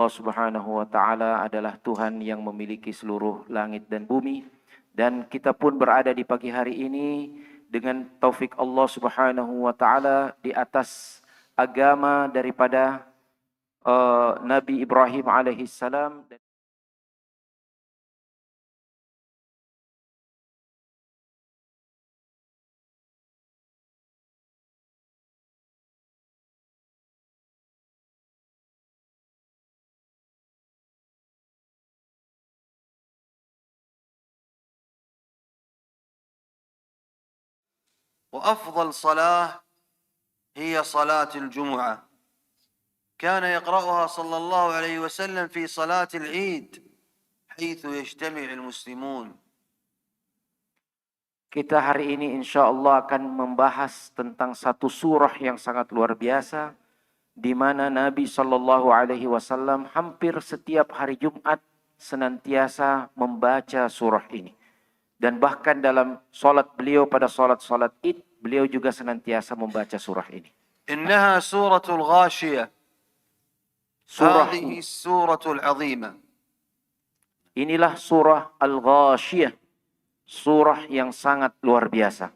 Allah Subhanahu wa taala adalah Tuhan yang memiliki seluruh langit dan bumi, dan kita pun berada di pagi hari ini dengan taufik Allah Subhanahu wa taala di atas agama daripada Nabi Ibrahim alaihissalam. وأفضل صلاة هي صلاة الجمعة، كان يقرأها صلى الله عليه وسلم في صلاة العيد حيث يجتمع المسلمون. Kita hari ini insya Allah akan membahas tentang satu surah yang sangat luar biasa, di mana Nabi Shallallahu Alaihi Wasallam hampir setiap hari Jumat senantiasa membaca surah ini. Dan bahkan dalam salat beliau pada salat Id, beliau juga senantiasa membaca surah ini. Innaha suratul Ghashiyah. Hadhihi suratul azimah. Inilah surah Al-Ghashiyah, surah yang sangat luar biasa.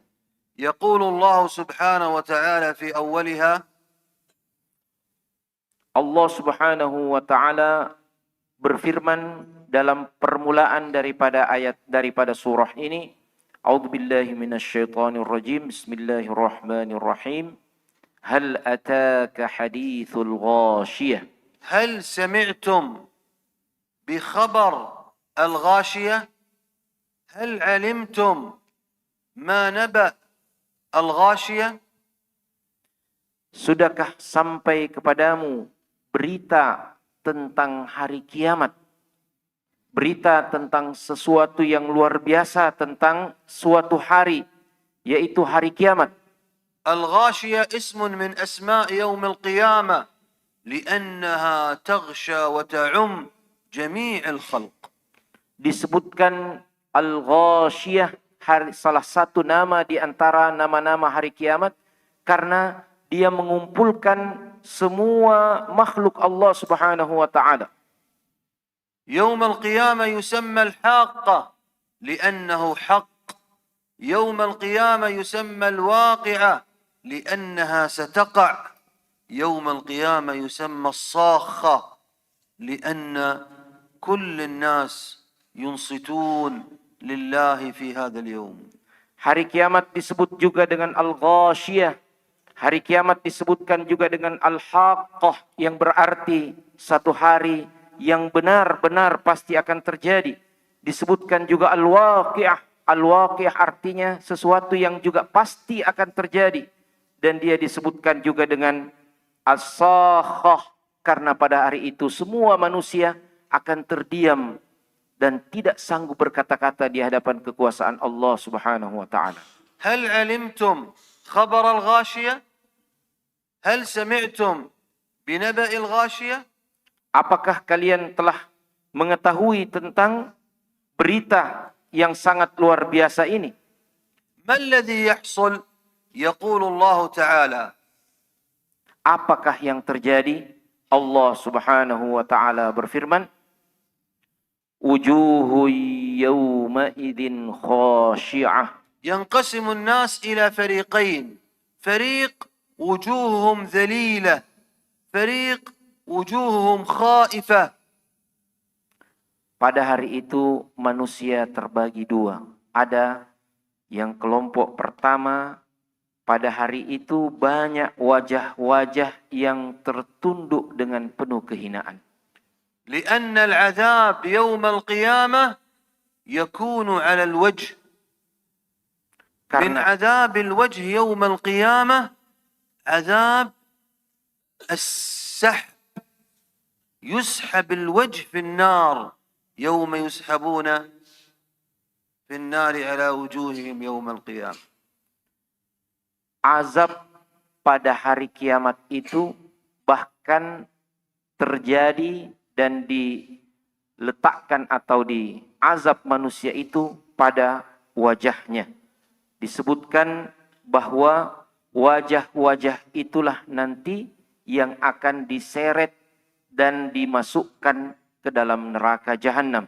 Yaqulu Allah subhanahu wa ta'ala fi awwaliha. Allah Subhanahu wa taala berfirman dalam permulaan daripada surah ini, A'udzubillahi minasyaitonir rajim. Bismillahirrahmanirrahim. Hal ataka hadithul ghashiyah. Hal sami'tum bi khabar al-ghashiyah? Hal alimtum ma naba al-ghashiyah? Sudahkah sampai kepadamu berita tentang hari kiamat? Berita tentang sesuatu yang luar biasa, tentang suatu hari, yaitu hari kiamat. Al-Ghashiyah ismun min asma' yawm al-qiyamah, li'annaha taghsha wa ta'um jami' al-khalq. Disebutkan Al-Ghashiyah, salah satu nama di antara nama-nama hari kiamat, karena dia mengumpulkan semua makhluk Allah Subhanahu wa taala. يوم القيامة يسمى الحاقة لأنه حق. يوم القيامة يسمى الواقعة لأنها ستقع. يوم القيامة يسمى الصاخة لأن كل الناس ينصتون لله في هذا اليوم. Hari kiamat disebut juga dengan Al-Ghashiyah. Hari kiamat disebutkan juga dengan Al-Haqqah, yang berarti satu hari yang benar-benar pasti akan terjadi. Disebutkan juga Al-Waqi'ah. Al-Waqi'ah artinya sesuatu yang juga pasti akan terjadi. Dan dia disebutkan juga dengan As-Sakhah, karena pada hari itu semua manusia akan terdiam dan tidak sanggup berkata-kata di hadapan kekuasaan Allah Subhanahu wa taala. Hal alimtum khabar al-ghashiyah? Hal sami'tum binaba'i al-ghashiyah? Apakah kalian telah mengetahui tentang berita yang sangat luar biasa ini? Ma alladhi yahsul? Yaqulu Allah Ta'ala. Apakah yang terjadi? Allah Subhanahu wa taala berfirman, Wujuhu yawma idzin khashi'ah. Yanqasimu an-nas ila fariqain. Fariq wujuhuhum dhalilah. Fariq wujuhuhum khaifah. Pada hari itu manusia terbagi dua. Ada yang kelompok pertama, pada hari itu banyak wajah-wajah yang tertunduk dengan penuh kehinaan. لأن العذاب يوم القيامة يكون على الوجه. من عذاب الوجه يوم القيامة عذاب السحب. يسحب الوجه في النار يوم يسحبون في النار على وجوههم يوم القيامة. Azab pada hari kiamat itu bahkan terjadi dan diletakkan atau diazab manusia itu pada wajahnya. Disebutkan bahwa wajah-wajah itulah nanti yang akan diseret dan dimasukkan ke dalam neraka jahanam.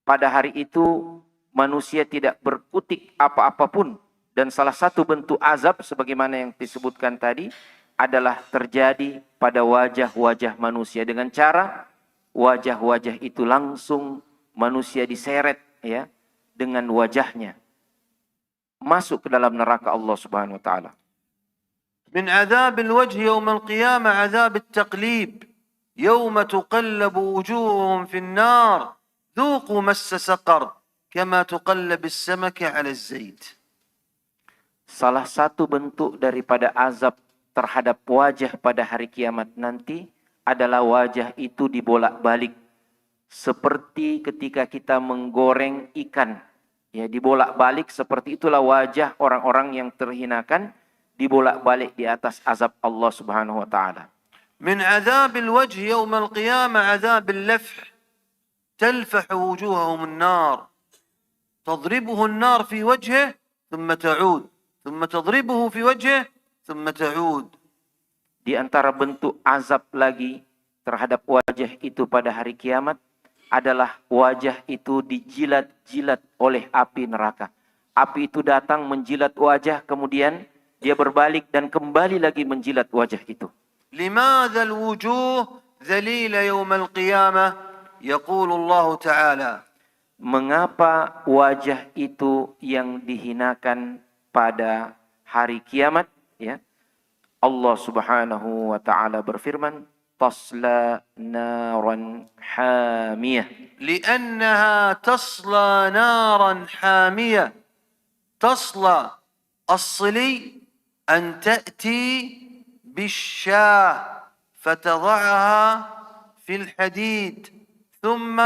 Pada hari itu manusia tidak berkutik apa-apapun, dan salah satu bentuk azab sebagaimana yang disebutkan tadi adalah terjadi pada wajah-wajah manusia dengan cara wajah-wajah itu langsung manusia diseret ya dengan wajahnya masuk ke dalam neraka Allah Subhanahu wa taala. من عذاب الوجه يوم القيامة عذاب التقليب يوم تقلب وجوههم في النار ذوقوا مس سقر كما تقلب السمك على الزيت. Salah satu bentuk daripada azab terhadap wajah pada hari kiamat nanti adalah wajah itu dibolak-balik. Seperti ketika kita menggoreng ikan. Ya, dibolak-balik seperti itulah wajah orang-orang yang terhinakan dibolak-balik di atas azab Allah Subhanahu wa taala. من عذاب الوجه يوم القيامة عذاب اللفح تلفح وجوههم النار تضربه النار في وجهه ثم تعود ثم تضربه في وجهه ثم تعود. Di antara bentuk azab lagi terhadap wajah itu pada hari kiamat adalah wajah itu dijilat-jilat oleh api neraka. Api itu datang menjilat wajah, kemudian dia berbalik dan kembali lagi menjilat wajah itu. لماذا الوجوه ذليلة يوم القيامة؟ يقول الله تعالى. Mengapa wajah itu yang dihinakan pada hari kiamat? Ya, Allah Subhanahu wa taala berfirman, tasla naran hamiyah. لأنها تصلى نارا حامية. تصلى الصلي أن تأتي بالشاة فتضعها في الحديد ثم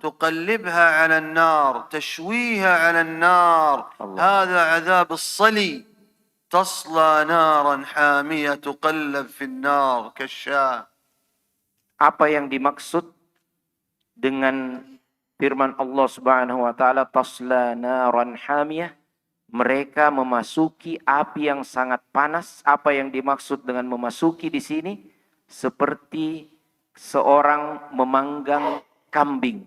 تقلبها على النار تشويها على النار. هذا عذاب الصلي. تصلى نارا حامية تقلب في النار كالشاة. Apa yang dimaksud dengan firman Allah Subhanahu wa taala tasla naran hamiyah? Mereka memasuki api yang sangat panas. Apa yang dimaksud dengan memasuki di sini? Seperti seorang memanggang kambing.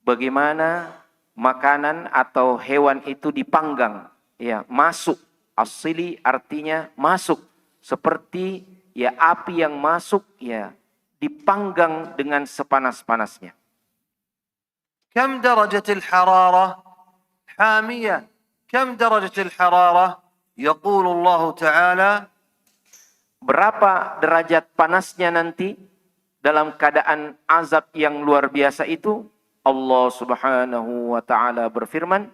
Bagaimana makanan atau hewan itu dipanggang, ya, masuk. Asli artinya masuk. Seperti ya api yang masuk, ya, dipanggang dengan sepanas-panasnya. كم درجة الحرارة؟ حامية. كم درجة الحرارة؟ يقول الله تعالى. Berapa derajat panasnya nanti dalam keadaan azab yang luar biasa itu? Allah Subhanahu wa taala berfirman,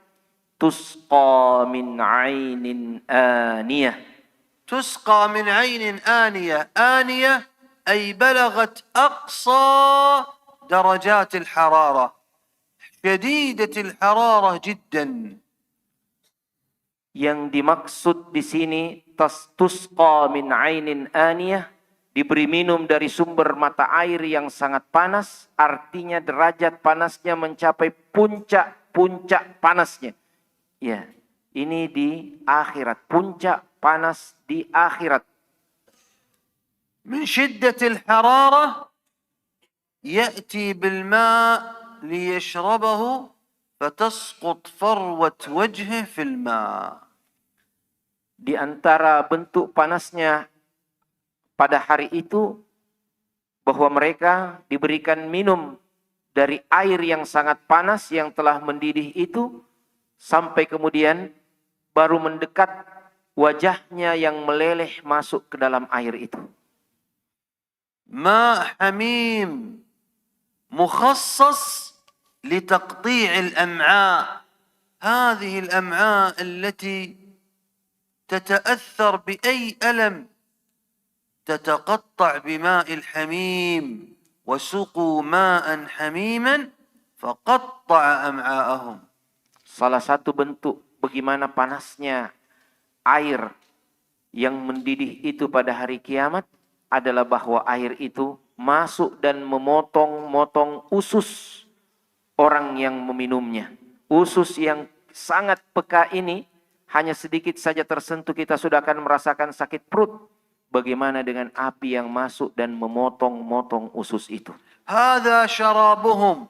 tusqa min 'ainin aniyah. تسقى من عين آنية. آنية أي بلغت أقصى درجات الحرارة. شديدة الحرارة جدا. Yang dimaksud di sini tusqa min 'ainin aniyah, diberi minum dari sumber mata air yang sangat panas, artinya derajat panasnya mencapai puncak panasnya. Ya, ini di akhirat, puncak panas di akhirat. من شدة الحرارة يأتي بالماء ليشربه فتسقط فروة وجهه في الماء. Di antara bentuk panasnya pada hari itu bahwa mereka diberikan minum dari air yang sangat panas yang telah mendidih itu sampai kemudian baru mendekat wajahnya yang meleleh masuk ke dalam air itu. ماء حميم مخصص لتقطيع الأمعاء. هذه الأمعاء التي تتأثر بأي ألم تتقطع بماء الحميم. وسقوا ماء حميما فقطع أمعاءهم. Salah satu bentuk bagaimana panasnya air yang mendidih itu pada hari kiamat adalah bahwa air itu masuk dan memotong-motong usus orang yang meminumnya. Usus yang sangat peka ini hanya sedikit saja tersentuh kita sudah akan merasakan sakit perut. bagaimana dengan api yang masuk dan memotong-motong usus itu. هذا شرابهم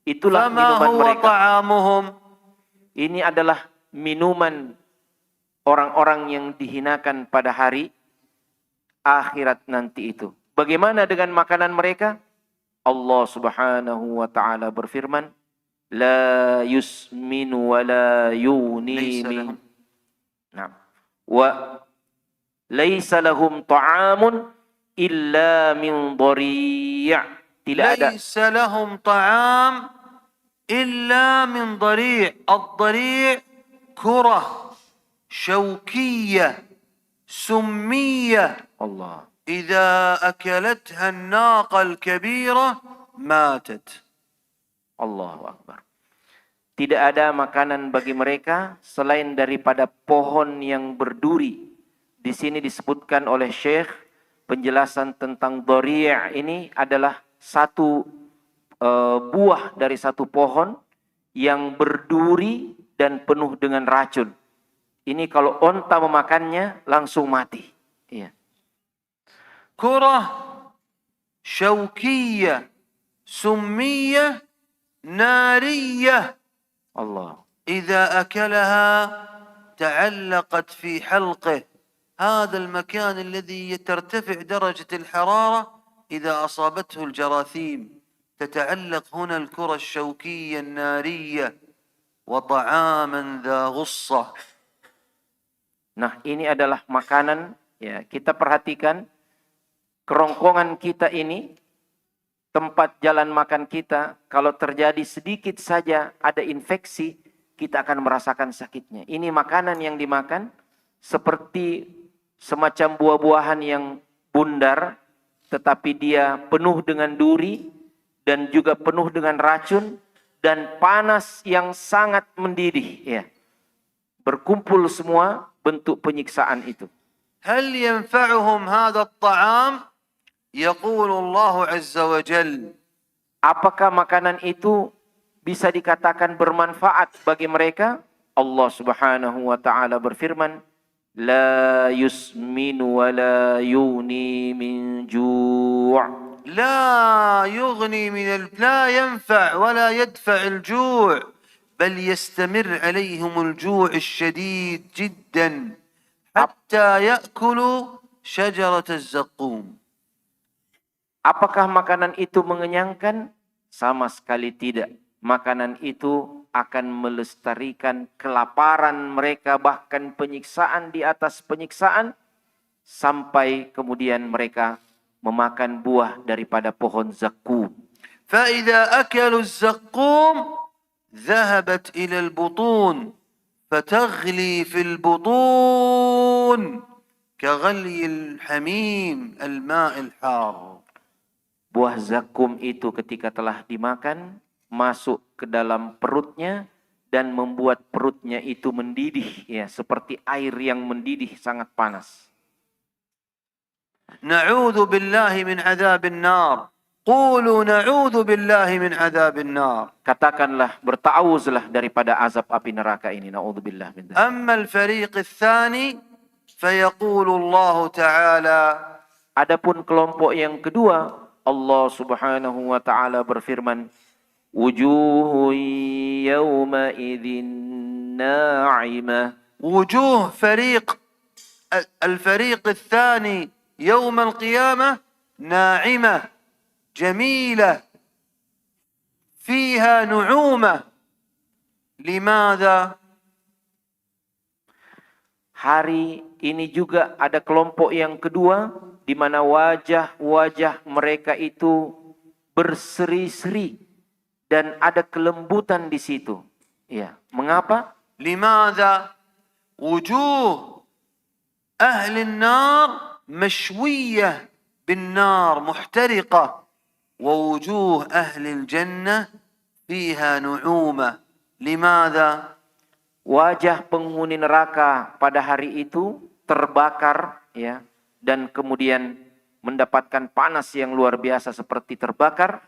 Itulah فما minuman هو mereka. طعامهم. Ini adalah minuman orang-orang yang dihinakan pada hari akhirat nanti itu. Bagaimana dengan makanan mereka? Allah Subhanahu wa taala berfirman, la yusminu wa la yuni ليس min. لهم Nah, wa laisa lahum ta'amun illa min dhari'. Tidak ada ليس لهم طعام إلا من ضريع. الضريع كرة شوكية سمية Allah. إذا أكلتها الناقة الكبيرة ماتت. Allahu Akbar. Tidak ada makanan bagi mereka selain daripada pohon yang berduri. Di sini disebutkan oleh Syekh penjelasan tentang dhari' ini adalah satu buah dari satu pohon yang berduri dan penuh dengan racun. Ini kalau onta memakannya langsung mati. Iya. كرة شوكية سمية نارية Allah. إذا أكلها تعلقت في حلقه. هذا المكان الذي ترتفع درجة الحرارة إذا أصابته الجراثيم تتعلق هنا الكرة الشوكية النارية وطعاما ذا غصة. Nah, ini adalah makanan, ya, kita perhatikan kerongkongan kita ini, tempat jalan makan kita, kalau terjadi sedikit saja ada infeksi, kita akan merasakan sakitnya. Ini makanan yang dimakan seperti semacam buah-buahan yang bundar, tetapi dia penuh dengan duri dan juga penuh dengan racun dan panas yang sangat mendidih. Ya. Berkumpul semua bentuk penyiksaan itu. هل ينفعهم هذا الطعام؟ يقول الله عز وجل. Apakah makanan itu bisa dikatakan bermanfaat bagi mereka? Allah Subhanahu wa taala berfirman, la yusminu wa la yuni min ju'. لا يغني لا ينفع ولا يدفع الجوع بل يستمر عليهم الجوع الشديد جدا حتى يأكلوا شجرة الزقوم. Apakah makanan itu mengenyangkan? Sama sekali tidak. Makanan itu akan melestarikan kelaparan mereka, bahkan penyiksaan di atas penyiksaan, sampai kemudian mereka memakan buah daripada pohon zakum. فإذا أكلوا الزقوم ذهبت إلى البطون فتغلي في البطون كغلي الحميم الماء الحار. Buah zakum itu ketika telah dimakan, masuk ke dalam perutnya dan membuat perutnya itu mendidih, ya, seperti air yang mendidih sangat panas. نعوذ بالله من عذاب النار. قولوا نعوذ بالله من عذاب النار. Katakanlah, berta'awuzlah daripada azab api neraka ini. Na'udzubillah min dzalik. أما الفريق الثاني فيقول الله تعالى. Adapun kelompok yang kedua, Allah Subhanahu wa taala berfirman, wujuhun yawma idzin na'imah. وجوه الفريق الثاني يوم القيامة ناعمة جميلة فيها نعومة. لماذا؟ Hari ini juga ada kelompok yang kedua, di mana wajah-wajah mereka itu berseri-seri dan ada kelembutan di situ. Ya, mengapa? لماذا؟ وجوه أهل النار مشوية بالنار محترقة ووجوه أهل الجنة فيها نعومة. لماذا؟ Wajah penghuni neraka pada hari itu terbakar, ya, dan kemudian mendapatkan panas yang luar biasa seperti terbakar.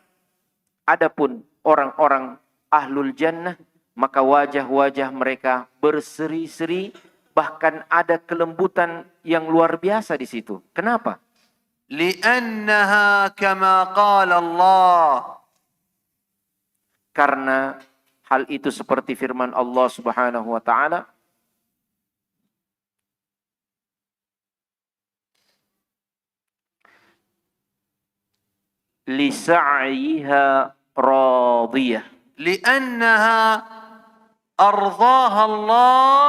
Adapun orang-orang ahlul jannah, maka wajah-wajah mereka berseri-seri, bahkan ada kelembutan yang luar biasa di situ. Kenapa? لأنها كما قال الله Karena hal itu seperti firman Allah Subhanahu wa taala, li sa'yiha radiyah. لأنها أرضاها الله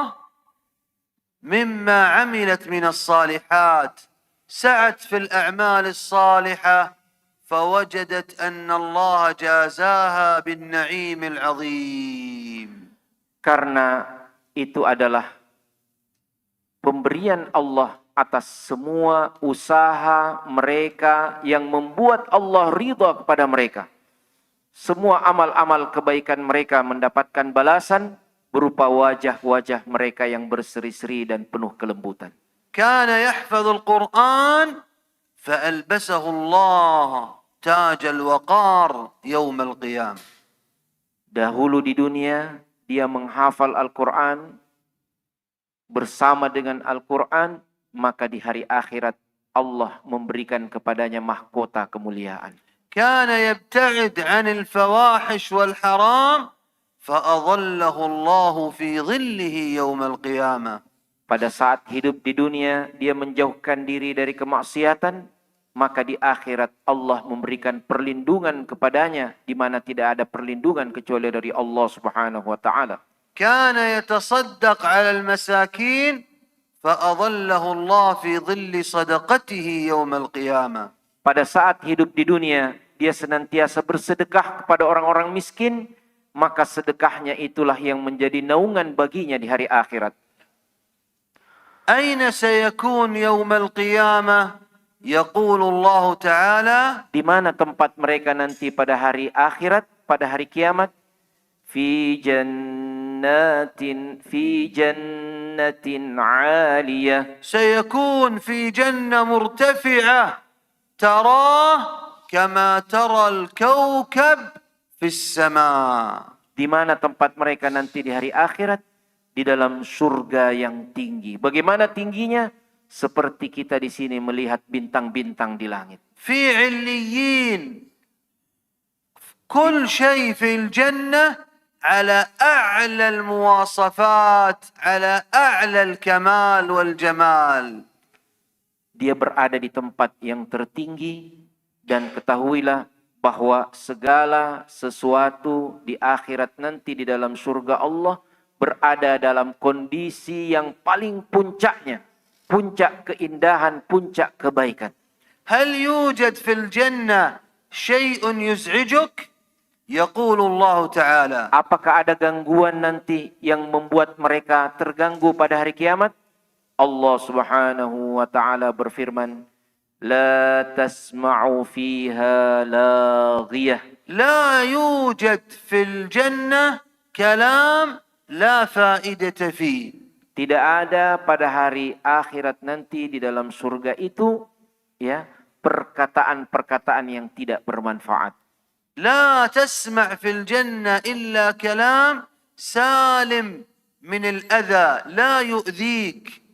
مما عملت من الصالحات سعت في الأعمال الصالحة فوجدت أن الله جازاها بالنعيم العظيم. Karena itu adalah pemberian Allah atas semua usaha mereka yang membuat Allah ridha kepada mereka. Semua amal-amal kebaikan mereka mendapatkan balasan berupa wajah-wajah mereka yang berseri-seri dan penuh kelembutan. كان يحفظ القرآن فألبسه الله تاج الوقار يوم القيامة. Dahulu di dunia dia menghafal Al-Quran, bersama dengan Al-Quran, maka di hari akhirat Allah memberikan kepadanya mahkota kemuliaan. كان يبتعد عن الفواحش والحرام فأظله الله في ظله يوم القيامة. Pada saat hidup di dunia, dia menjauhkan diri dari kemaksiatan, maka di akhirat Allah memberikan perlindungan kepadanya, di mana tidak ada perlindungan kecuali dari Allah Subhanahu wa taala. كان يتصدق على المساكين فأظله الله في ظل صدقته يوم القيامة. Pada saat hidup di dunia, dia senantiasa bersedekah kepada orang-orang miskin, maka sedekahnya itulah yang menjadi naungan baginya di hari akhirat. أين سيكون يوم القيامة؟ يقول الله تعالى Di mana tempat mereka nanti pada hari akhirat, pada hari kiamat? Fi jannatin 'aliyah. سيكون في جنة مرتفعة تراه كما ترى الكوكب في السماء. Di mana tempat mereka nanti di hari akhirat? Di dalam surga yang tinggi. Bagaimana tingginya? Seperti kita di sini melihat bintang-bintang di langit. في عليين كل شيء في الجنة على أعلى المواصفات على أعلى الكمال والجمال. Dia berada di tempat yang tertinggi, dan ketahuilah bahwa segala sesuatu di akhirat nanti di dalam surga Allah berada dalam kondisi yang paling puncaknya, puncak keindahan, puncak kebaikan. هل يوجد في الجنة شيء يزعجك؟ يقول الله تعالى Apakah ada gangguan nanti yang membuat mereka terganggu pada hari kiamat? Allah Subhanahu wa taala berfirman, la tasma'u fiha laghiyah. لا يوجد في الجنة كلام لا فائدة فيه. Tidak ada pada hari akhirat nanti di dalam surga itu, ya, perkataan-perkataan yang tidak bermanfaat. لا تسمع في الجنة إلا كلام سالم من الأذى لا يؤذيك.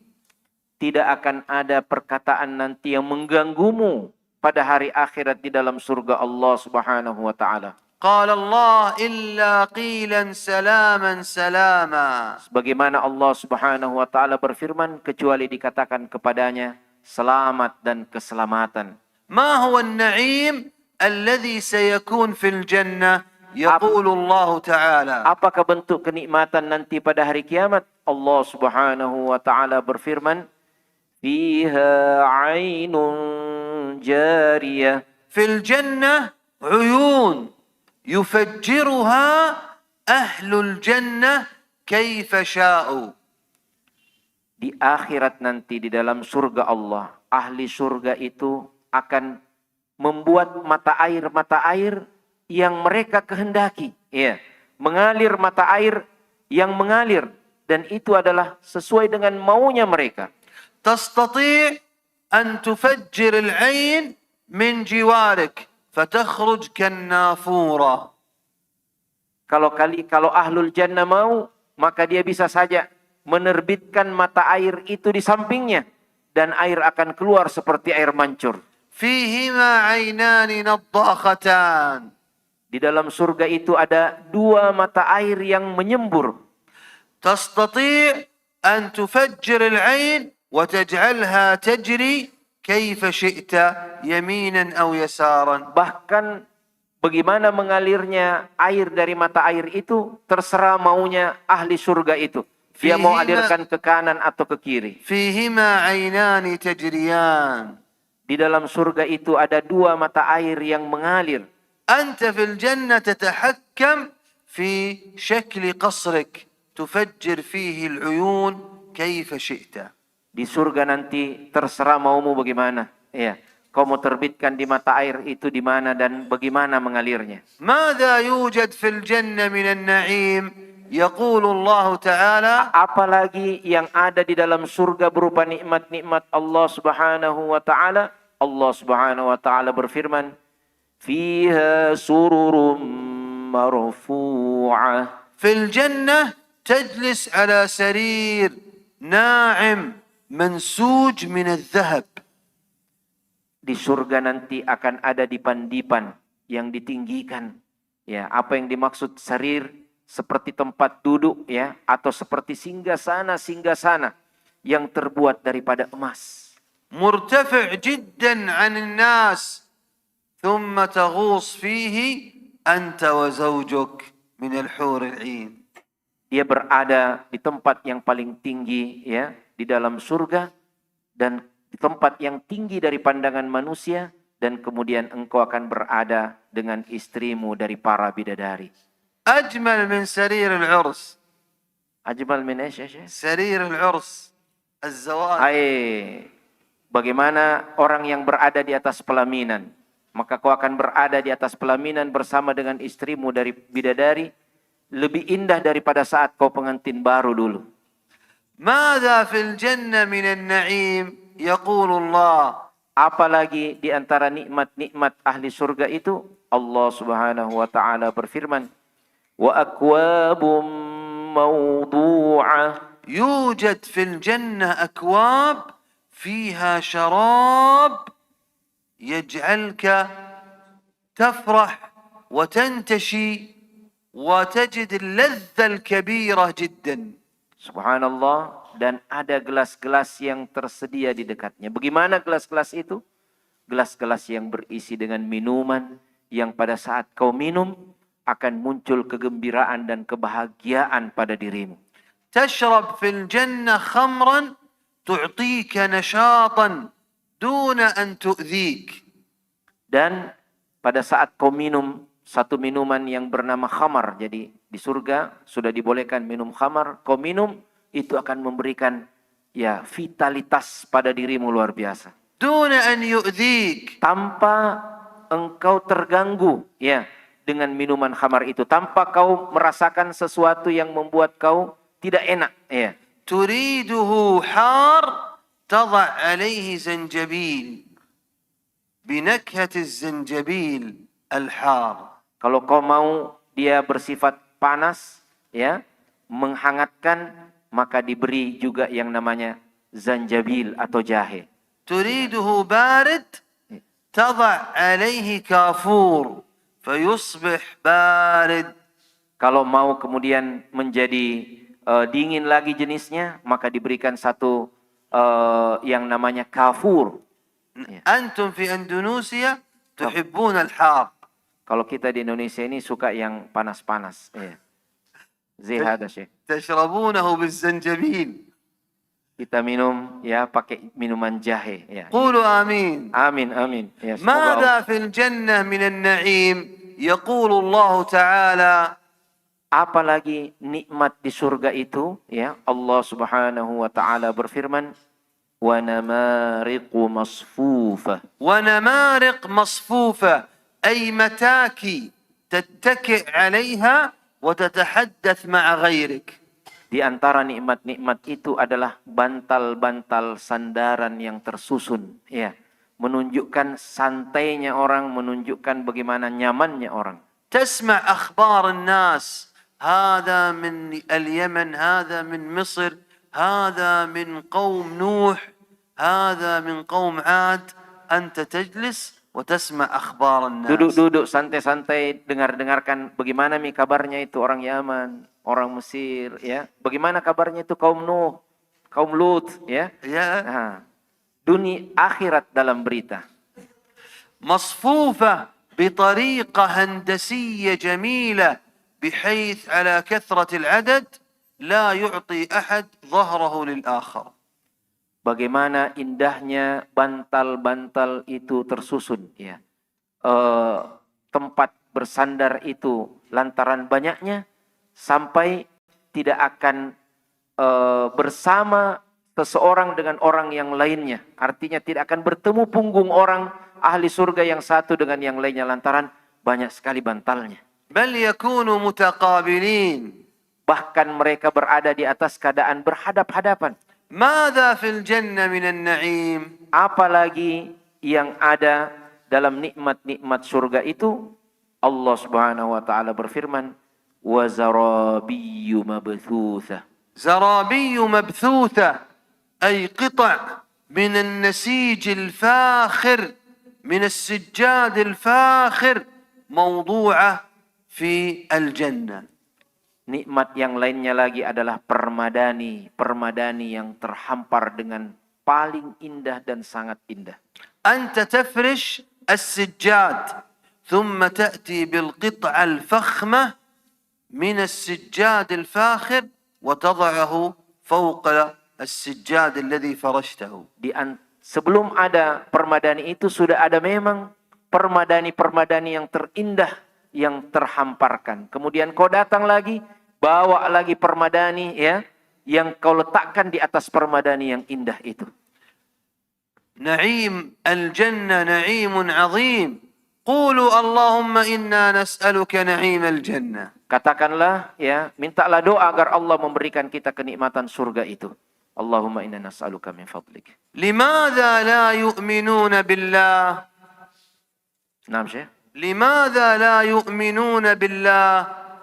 Tidak akan ada perkataan nanti yang mengganggumu pada hari akhirat di dalam surga Allah Subhanahu wa taala. قال الله إلا قيلا سلاما سلاما. Sebagaimana Allah Subhanahu wa taala berfirman, kecuali dikatakan kepadanya selamat dan keselamatan. ما هو النعيم الذي سيكون في الجنة؟ يقول الله تعالى Apakah bentuk kenikmatan nanti pada hari kiamat? Allah Subhanahu wa taala berfirman, fiha 'ainun jariyah. في الجنة عيون يفجرها أهل الجنة كيف شاءوا. Di akhirat nanti di dalam surga Allah, ahli surga itu akan membuat mata air yang mereka kehendaki, ya, mengalir mata air yang mengalir, dan itu adalah sesuai dengan maunya mereka. تستطيع أن تفجر العين من جوارك فتخرج كالنافورة. Kalau ahlul jannah mau, maka dia bisa saja menerbitkan mata air itu di sampingnya, dan air akan keluar seperti air mancur. فيهما عينان نضاختان. Di dalam surga itu ada dua mata air yang menyembur. تستطيع أن تفجر العين وتجعلها تجري كيف شئت يمينا أو يسارا. Bahkan bagaimana mengalirnya air dari mata air itu terserah maunya ahli surga itu. Dia mau alirkan ke kanan atau ke kiri. فيهما عينان تجريان. Di dalam surga itu ada dua mata air yang mengalir. أنت في الجنة تتحكم في شكل قصرك تفجر فيه العيون كيف شئت. Di surga nanti terserah maumu bagaimana. Ya, kau mau terbitkan di mata air itu di mana dan bagaimana mengalirnya. ماذا يوجد في الجنة من النعيم؟ يقول الله تعالى Apalagi yang ada di dalam surga berupa nikmat-nikmat Allah Subhanahu wa taala. Allah Subhanahu wa taala berfirman, "Fiha sururum marfu'ah." في الجنة تجلس على سرير ناعم منسوج من الذهب. Di surga nanti akan ada dipan-dipan yang ditinggikan. Ya, apa yang dimaksud sarir? Seperti tempat duduk, ya, atau seperti singgasana yang terbuat daripada emas. مرتفع جدا عن الناس ثم تغوص فيه أنت وزوجك من الحور العين. Dia berada di tempat yang paling tinggi, ya, di dalam surga, dan di tempat yang tinggi dari pandangan manusia, dan kemudian engkau akan berada dengan istrimu dari para bidadari. أجمل من سرير العرس. Ajmal min ايش يا سرير العرس الزواج. Bagaimana orang yang berada di atas pelaminan, maka kau akan berada di atas pelaminan bersama dengan istrimu dari bidadari, lebih indah daripada saat kau pengantin baru dulu. ماذا في الجنة من النعيم؟ يقول الله Apalagi di antara nikmat-nikmat ahli surga itu, Allah Subhanahu wa taala berfirman, wa akwabum mawdu'ah. يوجد في الجنة أكواب فيها شراب يجعلك تفرح وتنتشي وتجد اللذة الكبيرة جدا. Subhanallah, dan ada gelas-gelas yang tersedia di dekatnya. Bagaimana gelas-gelas itu? Gelas-gelas yang berisi dengan minuman yang pada saat kau minum akan muncul kegembiraan dan kebahagiaan pada dirimu. تشرب في الجنة خمرا تعطيك نشاطا دون أن تؤذيك. Dan pada saat kau minum satu minuman yang bernama khamar, jadi di surga sudah dibolehkan minum khamar, kau minum, itu akan memberikan, ya, vitalitas pada dirimu luar biasa. دون أن يؤذيك. Tanpa engkau terganggu, ya, dengan minuman khamar itu, tanpa kau merasakan sesuatu yang membuat kau tidak enak, ya. تريده حار تضع عليه زنجبيل بنكهة الزنجبيل الحار. Kalau kau mau dia bersifat panas, ya, menghangatkan, maka diberi juga yang namanya zanjabil atau jahe. تريده بارد تضع عليه كافور فيصبح بارد. Kalau mau kemudian menjadi dingin lagi jenisnya, maka diberikan satu yang namanya kafur. أنتم في أندونيسيا تحبون الحار. Kalau kita di Indonesia ini suka yang panas-panas. Ya. Zihada Syekh. تشربونه بالزنجبيل. Kita minum, ya, pakai minuman jahe. Ya. قولوا آمين. Amin, amin. Ya, ماذا في الجنة من النعيم؟ يقول الله تعالى apalagi nikmat di surga itu, ya, Allah Subhanahu wa taala berfirman, wa namariqu masfufah. ونمارق مصفوفة أي متاكي تتكئ عليها وتتحدث مع غيرك. Di antara nikmat-nikmat itu adalah bantal-bantal sandaran yang tersusun, ya, menunjukkan santainya orang, menunjukkan bagaimana nyamannya orang. تسمع أخبار الناس، هذا من اليمن، هذا من مصر، هذا من قوم نوح هذا من قوم عاد أنت تجلس وتسمع أخبار الناس. Duduk-duduk santai-santai dengarkan bagaimana kabarnya itu orang Yaman, orang Mesir, ya. Bagaimana kabarnya itu kaum Nuh, kaum Lut, ya. Ya. Nah, dunia akhirat dalam berita. مصفوفة بطريقة هندسية جميلة بحيث على كثرة العدد لا يعطي أحد ظهره للآخر. Bagaimana indahnya bantal-bantal itu tersusun, ya. Tempat bersandar itu lantaran banyaknya sampai tidak akan bersama seseorang dengan orang yang lainnya. Artinya tidak akan bertemu punggung orang ahli surga yang satu dengan yang lainnya lantaran banyak sekali bantalnya. بل يكونوا متقابلين. Bahkan mereka berada di atas keadaan berhadap-hadapan. ماذا في الجنة من النعيم؟ Apalagi yang ada dalam nikmat-nikmat surga itu, Allah Subhanahu wa taala berfirman, "Wa zarabiyyu mabthutsah." زرابي مبثوثة أي قطع من النسيج الفاخر من السجاد الفاخر موضوعة في الجنة. Nikmat yang lainnya lagi adalah permadani yang terhampar dengan paling indah dan sangat indah. أنت تفرش السجاد ثم تأتي بالقطعة الفخمة من السجاد الفاخر وتضعه فوق السجاد الذي فرشته. Sebelum ada permadani itu sudah ada memang permadani yang terindah yang terhamparkan. Kemudian kau datang lagi, bawa lagi permadani, ya, yang kau letakkan di atas permadani yang indah itu. نعيم الجنة نعيم عظيم. قولوا اللهم إنا نسألك نعيم الجنة. Katakanlah, ya, mintalah doa agar Allah memberikan kita kenikmatan surga itu. Allahumma inna nas'aluka min fadlik. لماذا لا يؤمنون بالله؟ Naam, Syekh. لماذا لا يؤمنون بالله؟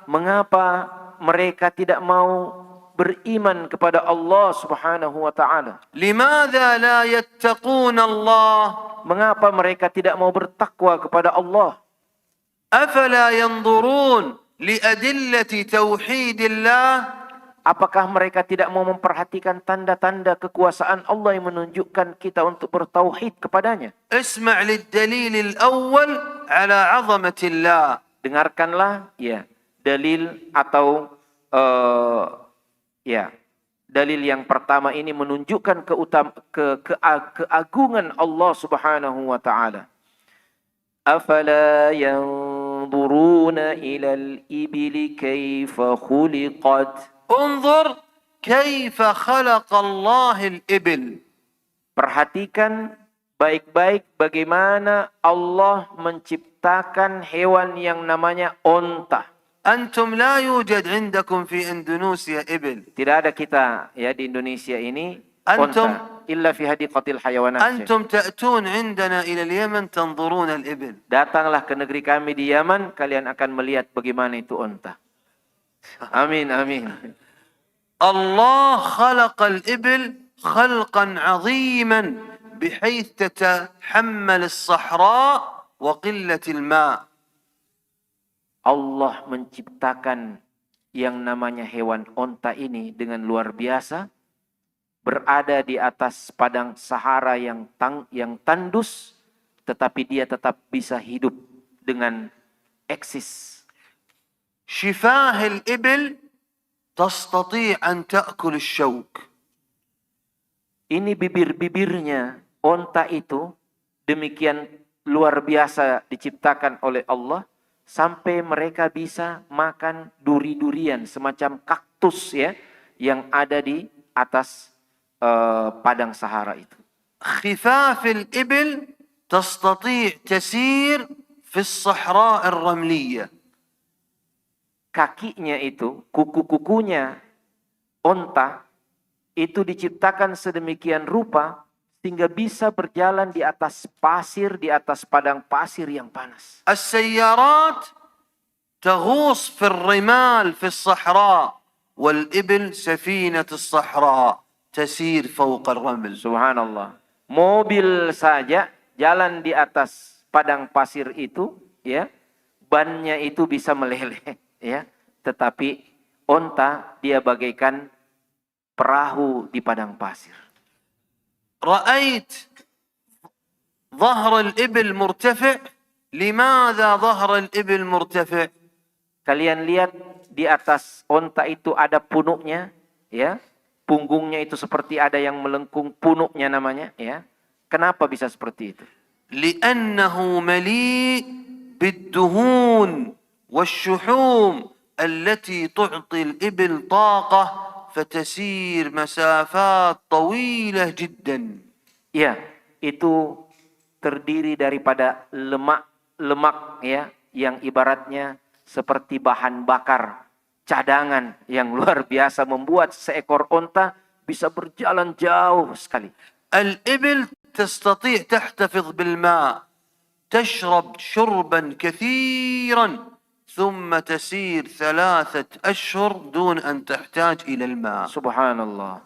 Mengapa mereka tidak mau beriman kepada Allah Subhanahu wa taala? لماذا لا يتقون الله؟ Mengapa mereka tidak mau bertakwa kepada Allah? أفلا ينظرون لأدلة توحيد الله؟ Apakah mereka tidak mau memperhatikan tanda-tanda kekuasaan Allah yang menunjukkan kita untuk bertauhid kepadanya? اسمع للدليل الأول على عظمة الله. Dengarkanlah, ya, dalil atau dalil yang pertama ini menunjukkan keagungan Allah Subhanahu wa taala. Afala yanzuruna ilal ibili kaifa khuliqat. انظر كيف خلق الله الإبل. Perhatikan baik-baik bagaimana Allah menciptakan hewan yang namanya onta. أنتم لا يوجد عندكم في إندونيسيا إبل. Tidak ada kita, ya, di Indonesia ini Antum onta illa fi hadiqatil hayawanat. أنتم تأتون عندنا إلى اليمن تنظرون الإبل. Datanglah ke negeri kami di Yaman, kalian akan melihat bagaimana itu onta. Amin, amin. الله خلق الإبل خلقا عظيما بحيث تتحمل الصحراء وقلة الماء. Allah menciptakan yang namanya hewan onta ini dengan luar biasa, berada di atas padang Sahara yang tandus, tetapi dia tetap bisa hidup dengan eksis. شفاه الإبل تستطيع أن تأكل الشوك. Ini bibir-bibirnya onta itu demikian luar biasa diciptakan oleh Allah sampai mereka bisa makan duri-durian semacam kaktus, ya, yang ada di atas padang Sahara itu. خفاف الإبل تستطيع تسير في الصحراء الرملية. Kakinya itu, kuku-kukunya onta itu diciptakan sedemikian rupa sehingga bisa berjalan di atas pasir, di atas padang pasir yang panas. السيارات تغوص في الرمال في الصحراء والإبل سفينة الصحراء تسير فوق الرمل. Subhanallah. Mobil saja jalan di atas padang pasir itu, ya, bannya itu bisa meleleh, ya. Tetapi onta dia bagaikan perahu di padang pasir. رأيت ظهر الإبل مرتفع. لماذا ظهر الإبل مرتفع؟ Kalian lihat di atas onta itu ada punuknya, ya. Punggungnya itu seperti ada yang melengkung, punuknya namanya, ya. Kenapa bisa seperti itu? لأنه مليء بالدهون والشحوم التي تعطي الإبل طاقة فتسير مسافات طويلة جدا. Ya, itu terdiri daripada lemak ya, yang ibaratnya seperti bahan bakar cadangan yang luar biasa membuat seekor onta bisa berjalan jauh sekali. الإبل تستطيع تحتفظ بالماء، تشرب شربا كثيرا ثم تسير 3 أشهر دون أن تحتاج إلى الماء. Subhanallah.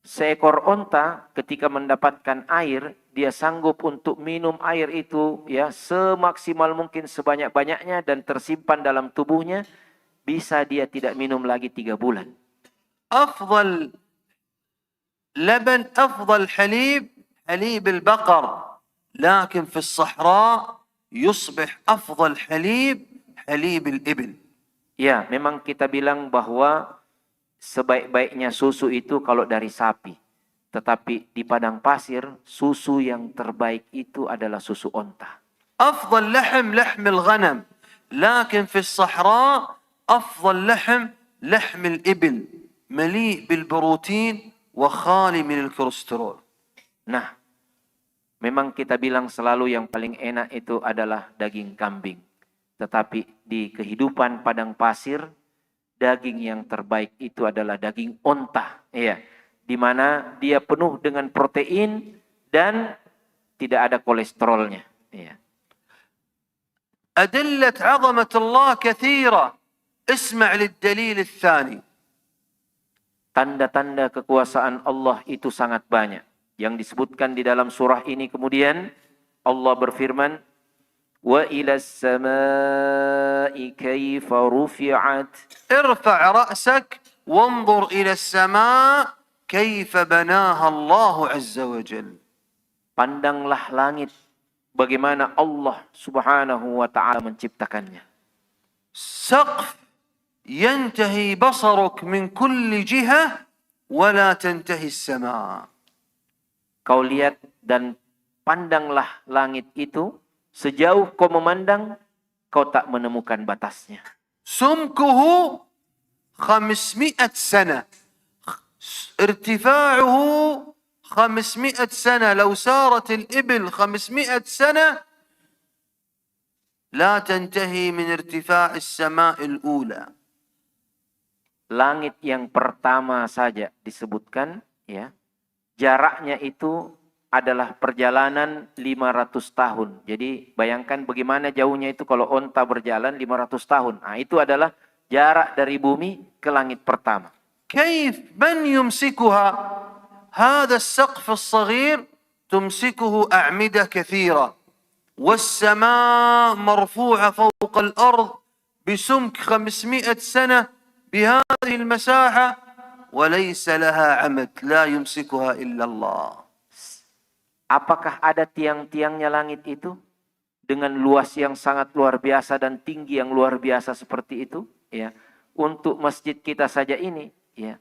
Seekor onta ketika mendapatkan air, dia sanggup untuk minum air itu ya semaksimal mungkin sebanyak-banyaknya dan tersimpan dalam tubuhnya, bisa dia tidak minum lagi 3 bulan. أفضل لبن أفضل حليب البقر، لكن في الصحراء يصبح أفضل حليب الإبل. Ya, memang kita bilang bahwa sebaik-baiknya susu itu kalau dari sapi. Tetapi di padang pasir, susu yang terbaik itu adalah susu onta. أفضل لحم الغنم، لكن في الصحراء أفضل لحم الإبل، مليء بالبروتين وخالي من الكوليسترول. Nah, memang kita bilang selalu yang paling enak itu adalah daging kambing. Tetapi di kehidupan padang pasir, daging yang terbaik itu adalah daging onta, ya, di mana dia penuh dengan protein dan tidak ada kolesterolnya. Ya. أدلة عظمة الله كثيرة. اسمع للدليل الثاني. Tanda-tanda kekuasaan Allah itu sangat banyak. Yang disebutkan di dalam surah ini kemudian Allah berfirman, wa ilas samai kaifa rufi'at. ارفع رأسك وانظر إلى السماء كيف بناها الله عز وجل. Pandanglah langit, bagaimana Allah subhanahu wa ta'ala menciptakannya. سقف ينتهي بصرك من كل جهة ولا تنتهي السماء. Kau lihat dan pandanglah langit itu, sejauh kau memandang, kau tak menemukan batasnya. سمكه 500 سنة، ارتفاعه 500 سنة. لو سارت الإبل 500 سنة لا تنتهي من ارتفاع السماء الأولى. Langit yang pertama saja disebutkan, ya, jaraknya itu adalah perjalanan 500 tahun. Jadi bayangkan bagaimana jauhnya itu kalau onta berjalan 500 tahun. Nah, itu adalah jarak dari bumi ke langit pertama. كيف من يمسكها؟ هذا السقف الصغير تمسكه أعمدة كثيرة، والسماء مرفوعة فوق الأرض بسمك 500 سنة بهذه المساحة وليس لها عمد لا يمسكها إلا الله. Apakah ada tiang-tiangnya langit itu dengan luas yang sangat luar biasa dan tinggi yang luar biasa seperti itu, ya. Untuk masjid kita saja ini, ya,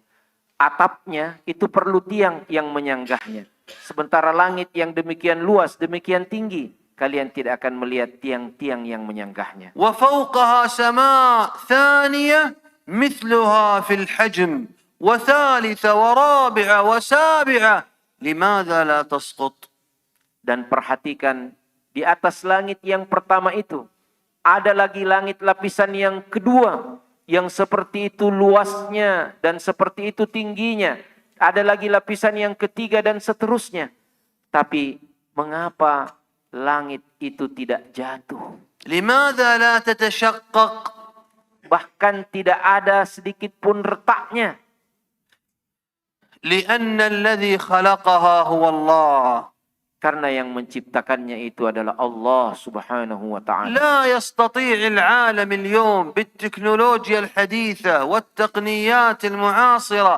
atapnya itu perlu tiang yang menyanggahnya. Sementara langit yang demikian luas, demikian tinggi, kalian tidak akan melihat tiang-tiang yang menyanggahnya. وفوقها سماء ثانية مثلها في الحجم وثالثة ورابعة وسابعة لماذا لا تسقط؟ Dan perhatikan, di atas langit yang pertama itu ada lagi langit lapisan yang kedua yang seperti itu luasnya dan seperti itu tingginya. Ada lagi lapisan yang ketiga dan seterusnya. Tapi mengapa langit itu tidak jatuh? لماذا لا تتشقق؟ bahkan tidak ada sedikit pun retaknya. لأن الذي خلقها هو الله. Karena yang menciptakannya itu adalah Allah Subhanahu wa ta'ala. لا يستطيع العالم اليوم بالتكنولوجيا الحديثة والتقنيات المعاصرة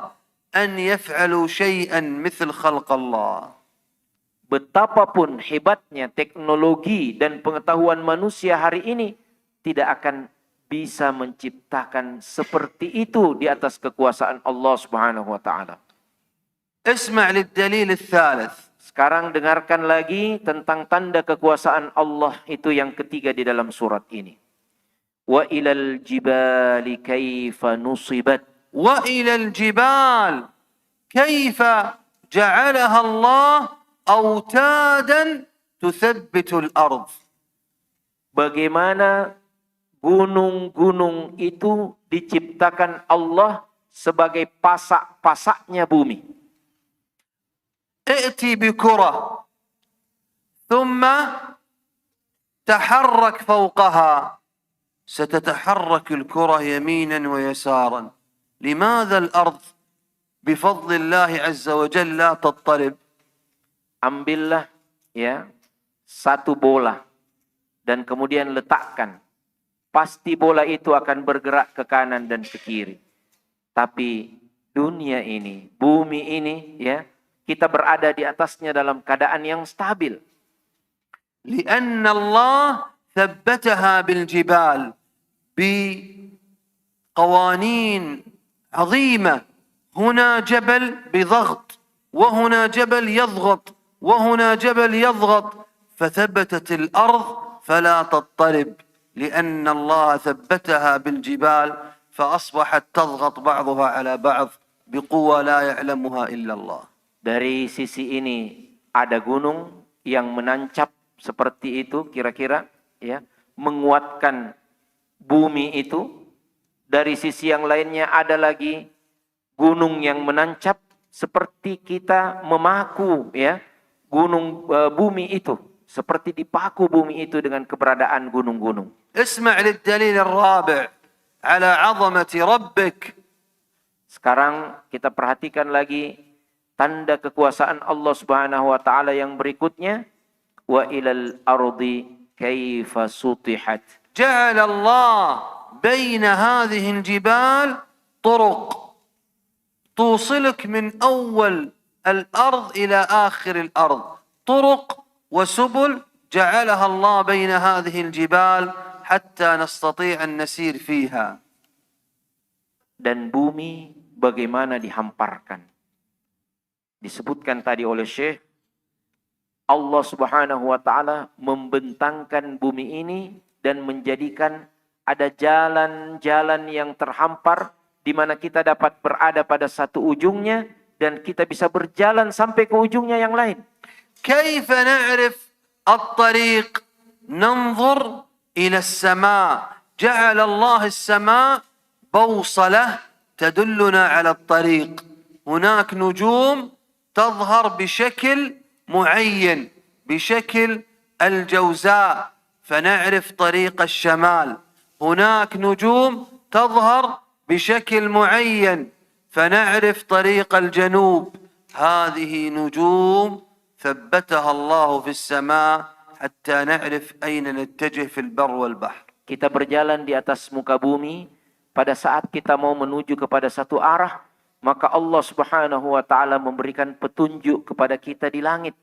أن يفعلوا شيئا مثل خلق الله. Betapapun hebatnya teknologi dan pengetahuan manusia hari ini, tidak akan bisa menciptakan seperti itu di atas kekuasaan Allah Subhanahu wa ta'ala. اسمع للدليل الثالث. Sekarang dengarkan lagi tentang tanda kekuasaan Allah itu yang ketiga di dalam surat ini. Wa ilal jibali kaifa nusibat. وإلى الجبال كيف جعلها الله أوتادا تثبت الأرض. Bagaimana gunung-gunung itu diciptakan Allah sebagai pasak-pasaknya bumi. ائتي بكرة ثم تحرك فوقها ستتحرك الكرة يمينا ويسارا. لماذا الأرض بفضل الله عز وجل لا تضطرب؟ Ambillah ya satu bola dan kemudian letakkan. Pasti bola itu akan bergerak ke kanan dan ke kiri. Tapi dunia ini, bumi ini ya, kita berada di atasnya dalam keadaan yang stabil. لأن الله ثبتها بالجبال بقوانين عظيمة. هنا جبل بضغط وهنا جبل يضغط وهنا جبل يضغط فثبتت الأرض فلا تضطرب لأن الله ثبتها بالجبال فأصبحت تضغط بعضها على بعض بقوة لا يعلمها إلا الله. Dari sisi ini ada gunung yang menancap seperti itu kira-kira ya, menguatkan bumi itu. Dari sisi yang lainnya ada lagi gunung yang menancap seperti kita memaku ya gunung bumi itu, seperti dipaku bumi itu dengan keberadaan gunung-gunung. اسمع للدليل الرابع على عظمة ربك. Sekarang kita perhatikan lagi tanda kekuasaan Allah Subhanahu wa taala yang berikutnya, wa ilal ardi kaifa sutihat. جعل الله بين هذه الجبال طرق توصلك من أول الأرض إلى آخر الأرض. طرق وسبل جعلها الله بين هذه الجبال حتى نستطيع أن نسير فيها. Dan bumi bagaimana dihamparkan. Disebutkan tadi oleh Syekh, Allah Subhanahu wa taala membentangkan bumi ini dan menjadikan ada jalan-jalan yang terhampar di mana kita dapat berada pada satu ujungnya dan kita bisa berjalan sampai ke ujungnya yang lain. كيف نعرف الطريق؟ ننظر إلى السماء. جعل الله السماء بوصلة تدلنا على الطريق. هناك نجوم تظهر بشكل معين بشكل الجوزاء فنعرف طريق الشمال. هناك نجوم تظهر بشكل معين فنعرف طريق الجنوب. هذه نجوم ثبتها الله في السماء حتى نعرف أين نتجه في البر والبحر. Kita berjalan di atas muka bumi, pada saat kita mau menuju kepada satu arah, maka Allah Subhanahu wa taala memberikan petunjuk kepada kita di langit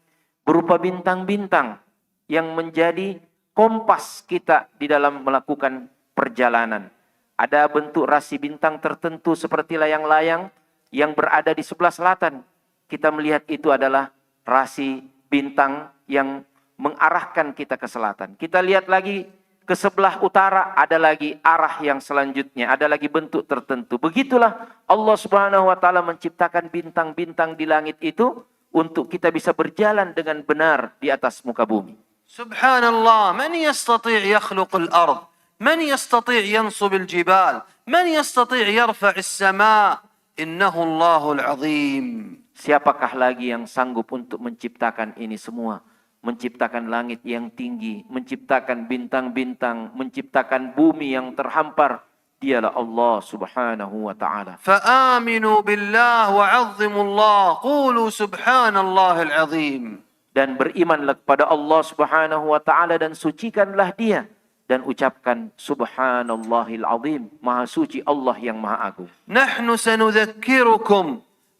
berupa bintang-bintang yang menjadi kompas kita di dalam melakukan perjalanan. Ada bentuk rasi bintang tertentu seperti layang-layang yang berada di sebelah selatan. Kita melihat itu adalah rasi bintang yang mengarahkan kita ke selatan. Kita lihat lagi ke sebelah utara, ada lagi arah yang selanjutnya, ada lagi bentuk tertentu. Begitulah Allah Subhanahu wa taala menciptakan bintang-bintang di langit itu untuk kita bisa berjalan dengan benar di atas muka bumi. Subhanallah, man yastati' yakhluq al-ard? Man yastati' yansub al-jibal? Man yastati' yarfa' as-sama'? Innahu Allahul azim. Siapakah lagi yang sanggup untuk menciptakan ini semua? Menciptakan langit yang tinggi, menciptakan bintang-bintang, menciptakan bumi yang terhampar. dialah Allah Subhanahu wa ta'ala. فآمنوا بالله وعظموا الله قولوا سبحان الله العظيم. Dan berimanlah kepada Allah Subhanahu wa ta'ala dan sucikanlah dia dan ucapkan subhanallahil azim, maha suci Allah yang maha agung. نحن سنذكركم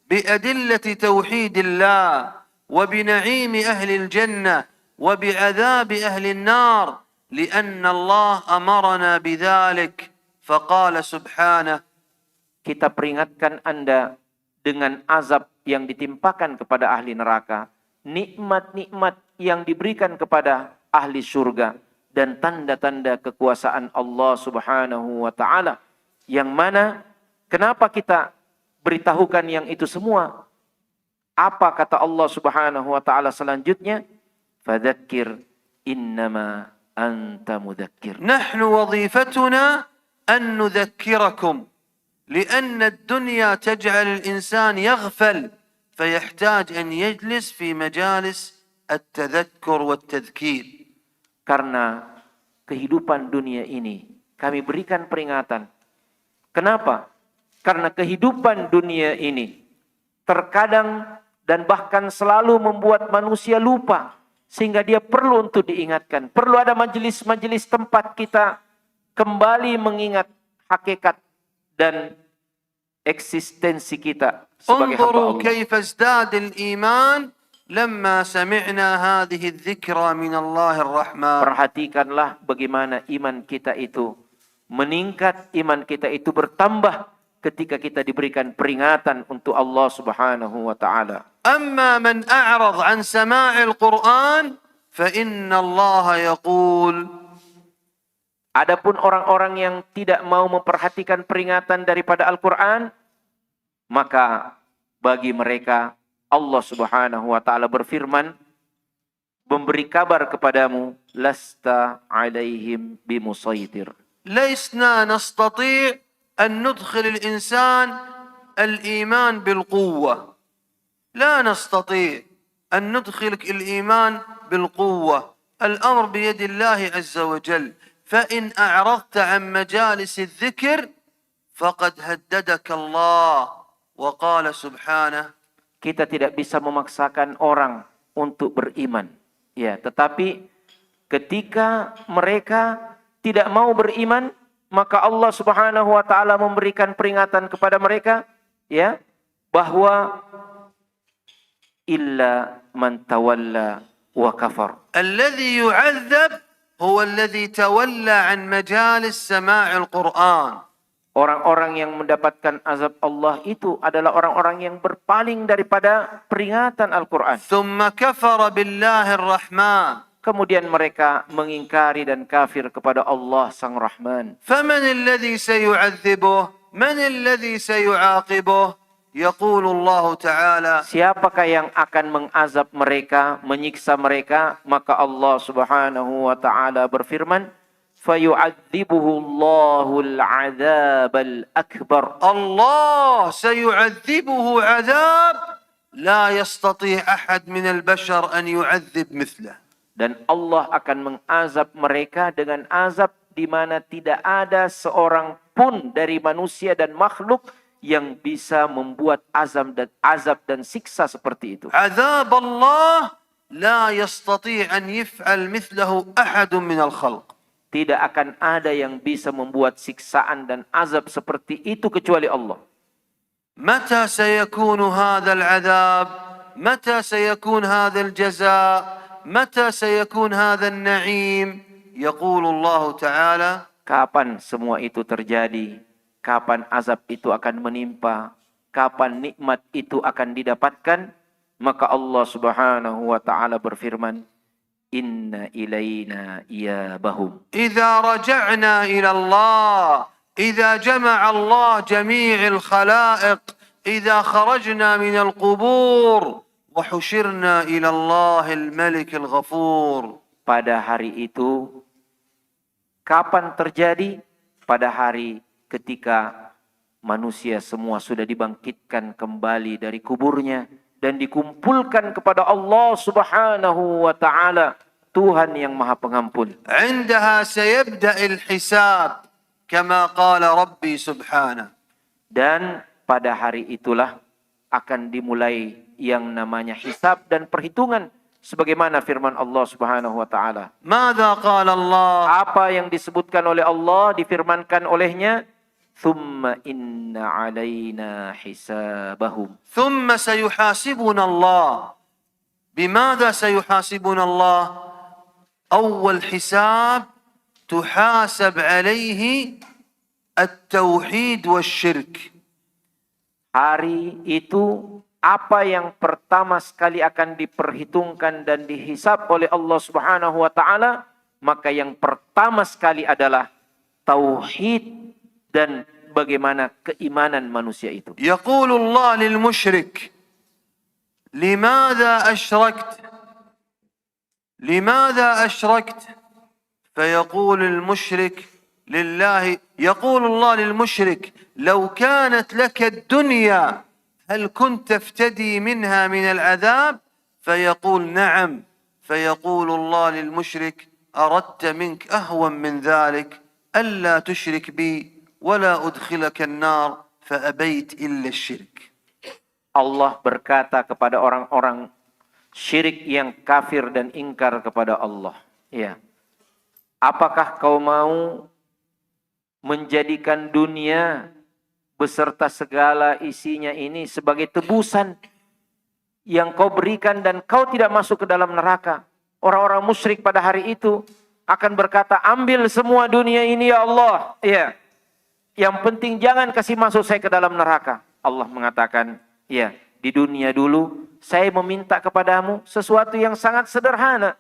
بأدلة توحيد الله وبنعيم أهل الجنة وبعذاب أهل النار لأن الله أمرنا بذلك فقال سبحانه. Kita peringatkan Anda dengan azab yang ditimpakan kepada ahli neraka, nikmat-nikmat yang diberikan kepada ahli surga, dan tanda-tanda kekuasaan Allah Subhanahu wa ta'ala. Yang mana, kenapa kita beritahukan yang itu semua? Apa kata Allah Subhanahu wa ta'ala selanjutnya? Fadzakir innama anta mudzakir. نحن وظيفتنا أن نذكركم لأن الدنيا تجعل الإنسان يغفل فيحتاج أن يجلس في مجالس التذكر والتذكير. Karena kehidupan dunia ini kami berikan peringatan. Kenapa? Karena kehidupan dunia ini terkadang dan bahkan selalu membuat manusia lupa, sehingga dia perlu untuk diingatkan. Perlu ada majelis-majelis tempat kita kembali mengingat hakikat dan eksistensi kita sebagai hamba انظروا Allah. كيف ازداد الإيمان لما سمعنا هذه الذكرى من الله الرحمن. Perhatikanlah bagaimana iman kita itu meningkat, iman kita itu bertambah ketika kita diberikan peringatan untuk Allah Subhanahu wa ta'ala. أما من أعرض عن سماع القرآن فإن الله يقول. Adapun orang-orang yang tidak mau memperhatikan peringatan daripada Al-Quran, maka bagi mereka Allah Subhanahu wa ta'ala berfirman, memberi kabar kepadamu, lasta alaihim bimusaitir. لسنا نستطيع أن ندخل الإنسان الإيمان بالقوة. لا نستطيع أن ندخلك الإيمان بالقوة. الأمر بيد الله عز وجل. فإن أعرضت عن مجالس الذكر فقد هددك الله وقال سبحانه. Kita tidak bisa memaksakan orang untuk beriman. Ya, tetapi ketika mereka tidak mau beriman, maka Allah Subhanahu wa ta'ala memberikan peringatan kepada mereka, ya, bahwa illa man tawalla wa kafar. الذي يعذب هو الذي تولى عن مجالس سماع القرآن. Orang-orang yang mendapatkan azab Allah itu adalah orang-orang yang berpaling daripada peringatan Al-Quran. ثم كفر بالله الرحمن. Kemudian mereka mengingkari dan kafir kepada Allah Sang Rahman. فمن الذي سيعذبه؟ من الذي سيعاقبه؟ يقول الله تعالى. Siapakah yang akan mengazab mereka, menyiksa mereka? Maka Allah Subhanahu wa ta'ala berfirman, فَيُعَذِّبُهُ اللَّهُ الْعَذَابَ الْأَكْبَرِ. الله سيعذبه عذاب لا يستطيع أحد من البشر أن يعذب مثله. Dan Allah akan mengazab mereka dengan azab di mana tidak ada seorang pun dari manusia dan makhluk yang bisa membuat azab dan siksa seperti itu. عذاب الله لا يستطيع أن يفعل مثله أحد من الخلق. Tidak akan ada yang bisa membuat siksaan dan azab seperti itu kecuali Allah. متى سيكون هذا العذاب؟ متى سيكون هذا الجزاء؟ متى سيكون هذا النعيم؟ يقول الله تعالى. Kapan semua itu terjadi? Kapan azab itu akan menimpa? Kapan nikmat itu akan didapatkan? Maka Allah Subhanahu wa ta'ala berfirman, Inna ilayna iyabahum. إذا رجعنا إلى الله، إذا جمع الله جميع الخلائق، إذا خرجنا من القبور وحشرنا إلى الله الملك الغفور. Pada hari itu, kapan terjadi? Pada hari ketika manusia semua sudah dibangkitkan kembali dari kuburnya dan dikumpulkan kepada Allah Subhanahu wa ta'ala, Tuhan yang Maha Pengampun. عندها سيبدأ الحساب. كما قال ربي سبحانه. Dan pada hari itulah akan dimulai yang namanya hisab dan perhitungan sebagaimana firman Allah Subhanahu wa taala. ماذا قال الله؟ Apa yang disebutkan oleh Allah difirmankan olehnya, "Tsumma inna 'alaina hisabahum." ثم سيحاسبنا الله. بماذا سيحاسبنا الله؟ أول حساب تحاسب عليه التوحيد والشرك. Hari itu apa yang pertama sekali akan diperhitungkan dan dihisab oleh Allah Subhanahu wa taala, maka yang pertama sekali adalah tauhid dan bagaimana keimanan manusia itu. يقول الله للمشرك: لماذا أشركت؟ لماذا أشركت؟ فيقول المشرك لله، يقول الله للمشرك: لو كانت لك الدنيا هل كنت تفتدي منها من العذاب؟ فيقول نعم. فيقول الله للمشرك: أردت منك أهون من ذلك، ألا تشرك بي ولا أدخلك النار فأبيت إلا الشرك. Allah berkata kepada orang-orang syirik yang kafir dan ingkar kepada Allah, ya. Apakah kau mau menjadikan dunia beserta segala isinya ini sebagai tebusan yang kau berikan dan kau tidak masuk ke dalam neraka? Orang-orang musyrik pada hari itu akan berkata, ambil semua dunia ini ya Allah, ya. Yang penting jangan kasih masuk saya ke dalam neraka. Allah mengatakan, ya, di dunia dulu saya meminta kepadamu sesuatu yang sangat sederhana.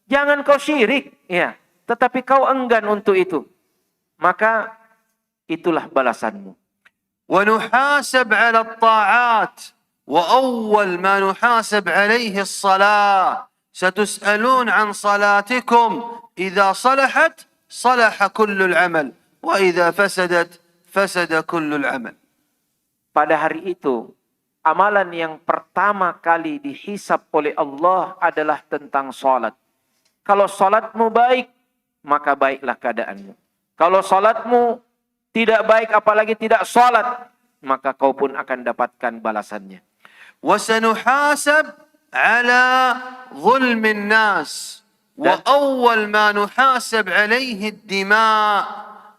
Jangan kau syirik, ya. Tetapi kau enggan untuk itu. Maka itulah balasanmu. ونحاسب على الطاعات، وأول ما نحاسب عليه الصلاة. ستسألون عن صلاتكم، إذا صلحت صلح كل العمل، وإذا فسدت فسد كل العمل. Pada hari itu, amalan yang pertama kali dihisab oleh Allah adalah tentang salat. Kalau salatmu baik, maka baiklah keadaanmu. Kalau salatmu tidak baik, apalagi tidak salat, maka kau pun akan dapatkan balasannya. وسنحاسب على ظلم الناس، وأول ما نحاسب عليه الدماء.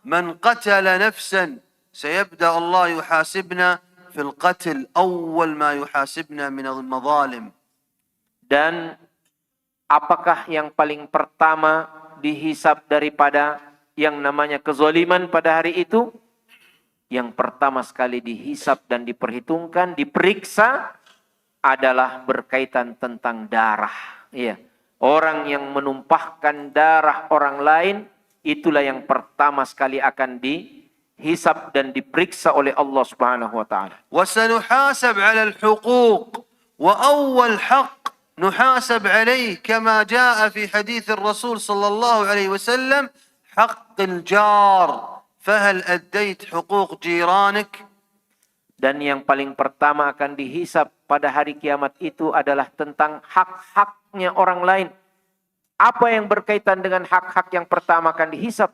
من قتل نفسا سيبدأ الله يحاسبنا في القتل، أول ما يحاسبنا من المظالم. Dan apakah yang paling pertama dihisab daripada yang namanya kezaliman pada hari itu? Yang pertama sekali dihisab dan diperhitungkan, diperiksa adalah berkaitan tentang darah. Iya. Orang yang menumpahkan darah orang lain, itulah yang pertama sekali akan dihisab dan diperiksa oleh Allah Subhanahu wa taala. وسنحاسب على الحقوق، وأول حق نحاسب عليه كما جاء في حديث الرسول صلى الله عليه وسلم حق الجار. فهل أديت حقوق جيرانك؟ Dan yang paling pertama akan dihisab pada hari kiamat itu adalah tentang hak-haknya orang lain. Apa yang berkaitan dengan hak-hak yang pertama akan dihisab?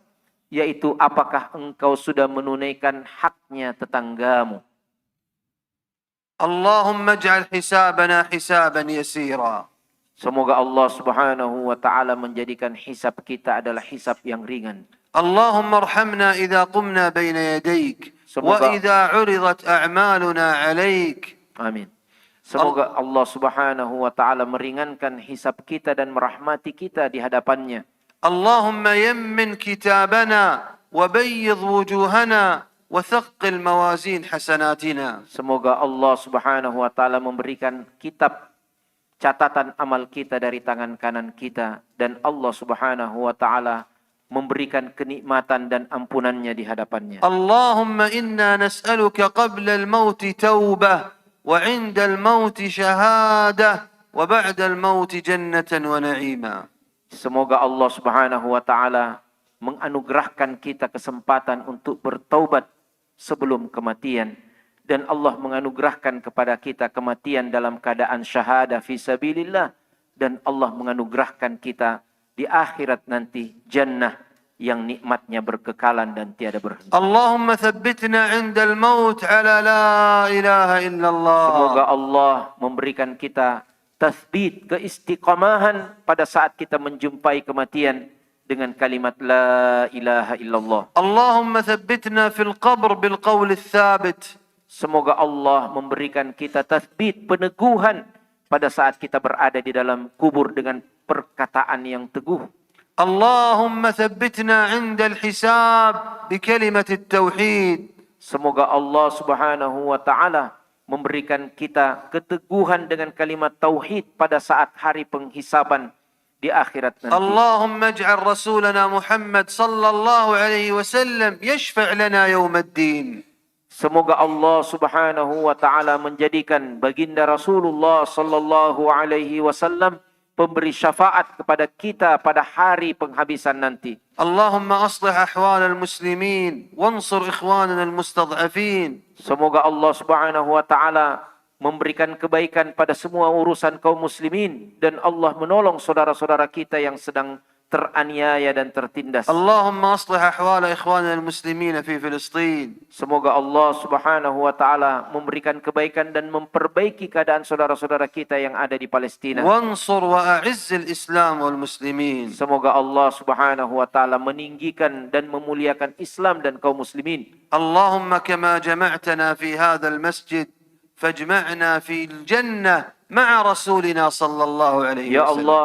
Yaitu apakah engkau sudah menunaikan haknya tetanggamu. Allahumma ij'al hisabana hisaban yasira. Semoga Allah Subhanahu wa taala menjadikan hisab kita adalah hisab yang ringan. Allahumma arhamna idza qumna baina yadayk wa idza 'uridat a'maluna 'alayk. Amin. Semoga Allah Subhanahu wa taala meringankan hisab kita dan merahmati kita di hadapannya. Allahumma yammin kitabana wa bayyid wujuhana wa thaqqil mawazin hasanatina. Semoga Allah Subhanahu wa taala memberikan kitab catatan amal kita dari tangan kanan kita, dan Allah Subhanahu wa taala memberikan kenikmatan dan ampunannya di hadapannya. Allahumma inna nas'aluka qabla al-maut taubah wa 'inda al-maut shahadah wa ba'da al-maut jannatan wa na'ima. Semoga Allah Subhanahu wa taala menganugerahkan kita kesempatan untuk bertaubat sebelum kematian, dan Allah menganugerahkan kepada kita kematian dalam keadaan syahadah fi sabilillah, dan Allah menganugerahkan kita di akhirat nanti jannah yang nikmatnya berkekalan dan tiada berhenti. اللهم ثبتنا عند الموت على لا إله إلا الله. Semoga Allah memberikan kita tathbit, keistiqamahan pada saat kita menjumpai kematian dengan kalimat la ilaha illallah. اللهم ثبتنا في القبر بالقول الثابت. Semoga Allah memberikan kita tathbit, peneguhan pada saat kita berada di dalam kubur dengan perkataan yang teguh. اللهم ثبتنا عند الحساب بكلمة التوحيد. Semoga Allah Subhanahu wa taala memberikan kita keteguhan dengan kalimat tauhid pada saat hari penghisaban di akhirat nanti. اللهم اجعل رسولنا محمد صلى الله عليه وسلم يشفع لنا يوم الدين. Semoga Allah Subhanahu wa taala menjadikan baginda Rasulullah sallallahu alaihi wasallam pemberi syafaat kepada kita pada hari penghabisan nanti. اللهم أصلح أحوال المسلمين وانصر إخواننا المستضعفين. Semoga Allah Subhanahu wa taala memberikan kebaikan pada semua urusan kaum muslimin dan Allah menolong saudara-saudara kita yang sedang teraniaya dan tertindas. اللهم أصلح أحوال إخواننا المسلمين في فلسطين. Semoga Allah Subhanahu wa taala memberikan kebaikan dan memperbaiki keadaan saudara-saudara kita yang ada di Palestina. وانصر وأعز الإسلام والمسلمين. Semoga Allah Subhanahu wa taala meninggikan dan memuliakan Islam dan kaum muslimin. اللهم كما جمعتنا في هذا المسجد فاجمعنا في الجنة مع رسولنا صلى الله عليه Ya وسلم. Allah,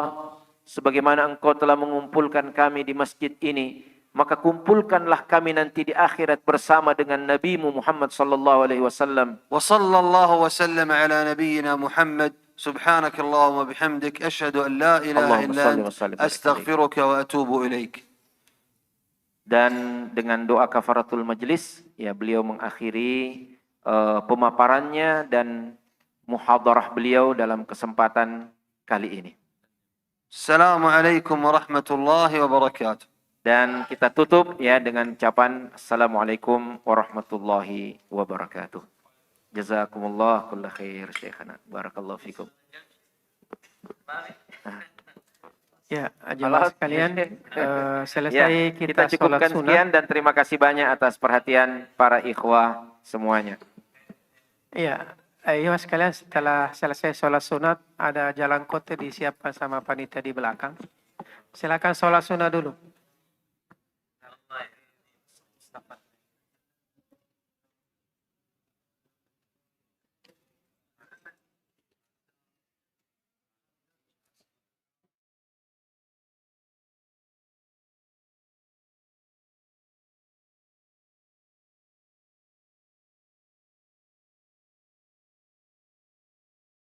sebagaimana Engkau telah mengumpulkan kami di masjid ini, maka kumpulkanlah kami nanti di akhirat bersama dengan Nabi-Mu Muhammad sallallahu alaihi wasallam. وصلى الله وسلم على نبينا محمد. سبحانك اللهم وبحمدك أشهد أن لا إله اللهم إلا صل أنت وسلم وبارك أستغفرك وأتوب إليك. Dan dengan doa kafaratul majlis, ya beliau mengakhiri pemaparannya dan muhadarah beliau dalam kesempatan kali ini. Assalamualaikum warahmatullahi wabarakatuh. Dan kita tutup ya dengan ucapan Assalamualaikum warahmatullahi wabarakatuh. Jazakumullah kulla khair syekhana. Barakallahu fikum. Ya, jemaah sekalian, selesai Ya, kita kita sholat cukupkan sunat. sekian dan terima kasih banyak atas perhatian para ikhwah semuanya. Ya, jemaah sekalian, setelah selesai sholat sunat, ada jalan kote disiapkan sama panitia di belakang. Silakan sholat sunat dulu.